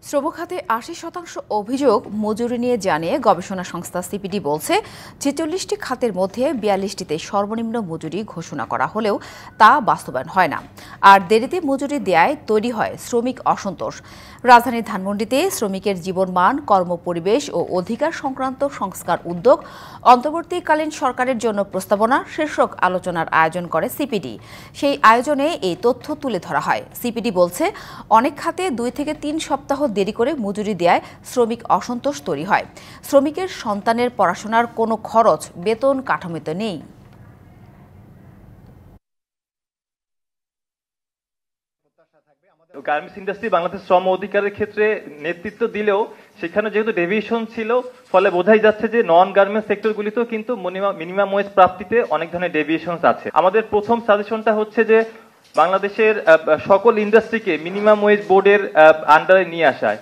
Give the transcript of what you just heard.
শ্রম খাতে ৮০% অভিযোগ মজুরি নিয়ে জানিয়ে গবেষণা সংস্থা সিপিডি বলছে ৪৬টি খাতের মধ্যে ৪২টিতে সর্বনিম্ন মজুরি ঘোষণা করা হলেও তা বাস্তবায়ন হয় না। আর দেরিতে মজুরি দেয়ায় তৈরি হয় শ্রমিক অসন্তোষ। রাজধানীর ধানমন্ডিতে শ্রমিকের জীবনমান, কর্মপরিবেশ ও অধিকার সংক্রান্ত সংস্কার উদ্যোগ অন্তর্বর্তীকালীন সরকারের জন্য প্রস্তাবনা শীর্ষক আলোচনার আয়োজন করে সিপিডি। সেই আয়োজনে এই তথ্য তুলে ধরা হয়। সিপিডি বলছে, অনেক খাতে ২ থেকে ৩ সপ্তাহ দেরি করে মজুরি দেয়ায় শ্রমিক অসন্তোষ তৈরি হয়। শ্রমিকের সন্তানের পড়াশোনার কোনো খরচ বেতন কাঠামোতে নেই। গার্মেন্টস ইন্ডাস্ট্রি বাংলাদেশ শ্রম অধিকারের ক্ষেত্রে নেতৃত্ব দিলেও সেখানে যেহেতু ডেভিয়েশন ছিল, ফলে বোঝাই যাচ্ছে যে নন গার্মেন্টস সেক্টরগুলিতেও কিন্তু মিনিমাম ওয়েজ প্রাপ্তিতে অনেক ধরনের ডেভিয়েশন আছে। আমাদের প্রথম সাজেশনটা হচ্ছে যে বাংলাদেশের সকল ইন্ডাস্ট্রিকে মিনিমাম ওয়েজ বোর্ডের আন্ডারে নিয়ে আসায়।